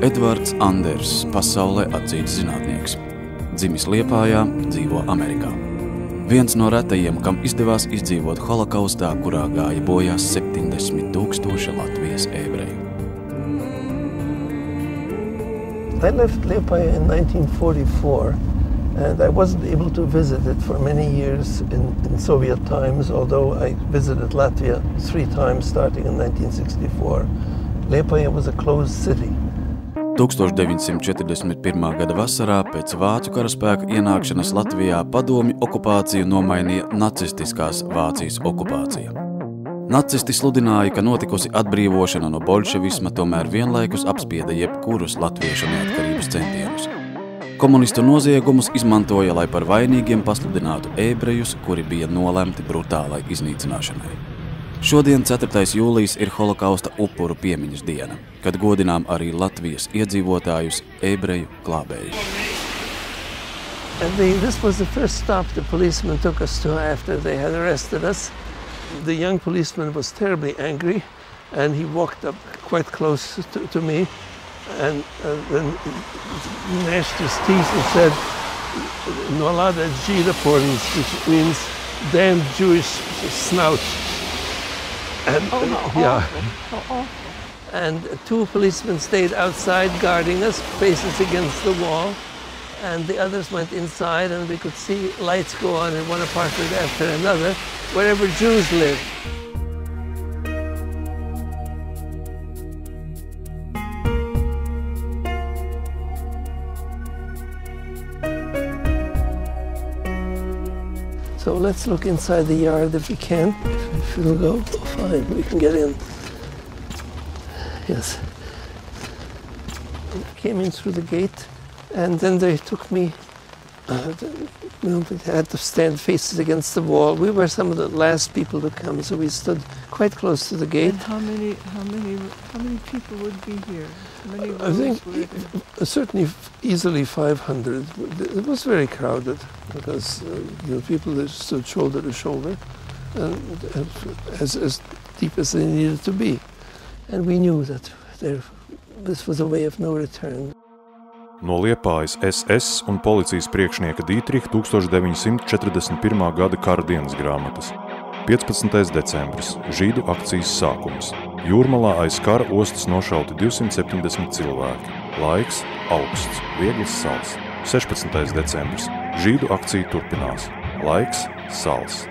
Edvards Anders, pasaulē atzīts zinātnieks. Dzimis Liepājā, dzīvo Amerikā. Viens no retajiem, kam izdevās izdzīvot holokaustā, kurā gāja bojā 70,000 Latvijas ebreju. I left Liepāja in 1944, and I wasn't able to visit it for many years in Soviet times, although I visited Latvia 3 times starting in 1964. Liepāja was a closed city. 1941. gada vasarā pēc vācu karaspēka ienākšanas Latvijā padomju okupāciju nomainīja nacistiskās Vācijas okupācija. Nacisti sludināja, ka notikusi atbrīvošana no bolševisma tomēr vienlaikus apspieda jebkurus latviešu neatkarības centienus. Komunistu noziegumus izmantoja, lai par vainīgiem pasludinātu ebrejus, kuri bija nolemti brutālai iznīcināšanai. Šodien 4. jūlijas ir holokausta upuru piemiņas diena, kad godinām arī Latvijas iedzīvotājus ebreju glābējus. This was the first stop the policeman took us to after they had arrested us. The young policeman was terribly angry, and he walked up quite close to me, and then gnashed his teeth and said, "Nolada Jidaporns," which means "damn Jewish snout." And, and 2 policemen stayed outside guarding us, faces against the wall, and the others went inside, and we could see lights go on in one apartment after another, wherever Jews lived. So let's look inside the yard if we can. If it'll go, fine, we can get in. Yes. I came in through the gate, and then they took me. We had to stand faces against the wall. We were some of the last people to come, so we stood quite close to the gate. And how many people would be here? How many I think certainly easily 500. It was very crowded because people that stood shoulder to shoulder, and as deep as they needed to be, and we knew that this was a way of no return. No Liepājas SS un policijas priekšnieka Dītriha 1941. gada kara dienas grāmatas. 15. decembris, žīdu akcijas sākums. Jūrmalā aiz kara ostas nošauti 270 cilvēki. Laiks augsts, viegls sals. 16. decembris, žīdu akcija turpinās. Laiks sals.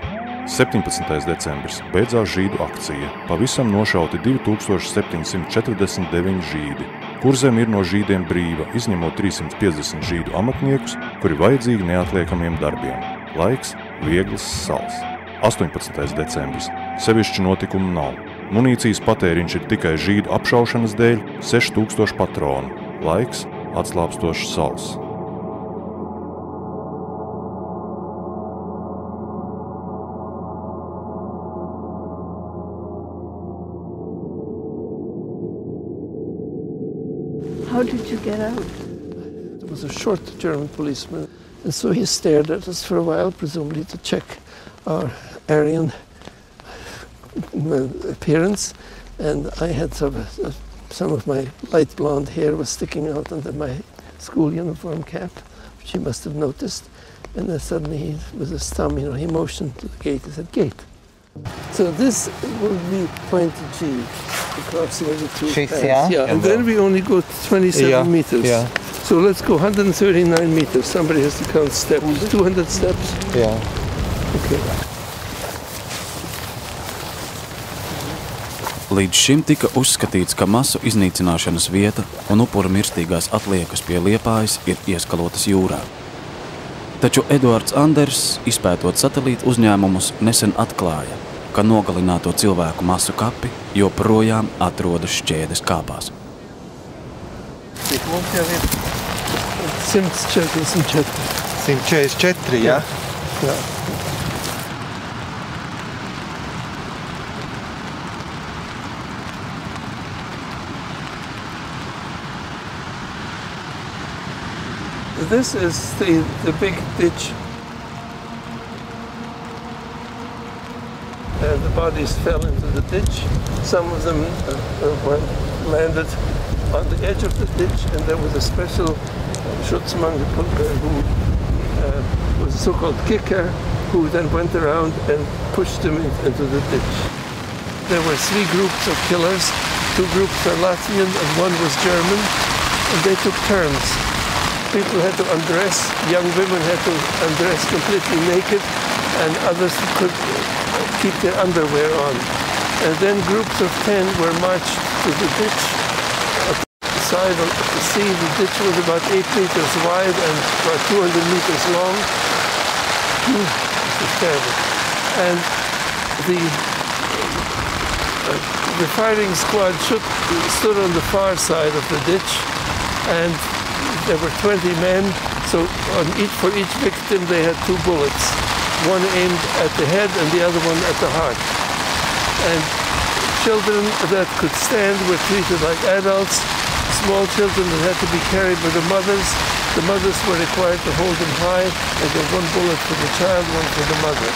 17. decembris, beidzās žīdu akcija. Pavisam nošauti 2749 žīdi. Kurzem ir no žīdiem brīva, izņemot 350 žīdu amatniekus, kuri vajadzīgi neatliekamiem darbiem. Laiks viegls sals. 18. decembris. Sevišķi notikumu nav. Munīcijas patēriņš ir tikai žīdu apšaušanas dēļ 6000 patronu. Laiks atslāpstošs sals. How did you get out? There was a short German policeman, and so he stared at us for a while, presumably to check our Aryan appearance. And I had some of my light blonde hair was sticking out under my school uniform cap, which he must have noticed. And then suddenly, with his thumb, he motioned to the gate. He said, "Gate." So this will be pointed G, the crossing of the 2 paths. Yeah. And then we only go 27 meters. Yeah. So let's go 139 meters. Somebody has to count steps. 200 steps? Yeah. Okay. Līdz šim tika uzskatīts, ka masu iznīcināšanas vieta un upuru mirstīgās atliekas pie Liepājas ir ieskalotas jūrā. Taču Edvards Anders, izpētot satelītu uzņēmumus, nesen atklāja, ka nogalināto cilvēku masu kapi joprojām atrodas Šķēdes kāpās. Cik mums jau ir? 144. 144, jā? Jā. This is the big ditch. The bodies fell into the ditch. Some of them were landed on the edge of the ditch, and there was a special Schutzmann who was a so-called kicker, who then went around and pushed them into the ditch. There were 3 groups of killers. 2 groups were Latvian and 1 was German, and they took turns. People had to undress, young women had to undress completely naked, and others could keep their underwear on. And then groups of 10 were marched to the ditch. At the side of the sea, the ditch was about 8 meters wide and about 200 meters long. This was terrible. And the firing squad stood on the far side of the ditch, and there were 20 men, so for each victim they had 2 bullets, one aimed at the head and the other one at the heart. And children that could stand were treated like adults. Small children that had to be carried by the mothers were required to hold them high and get 1 bullet for the child, 1 for the mother.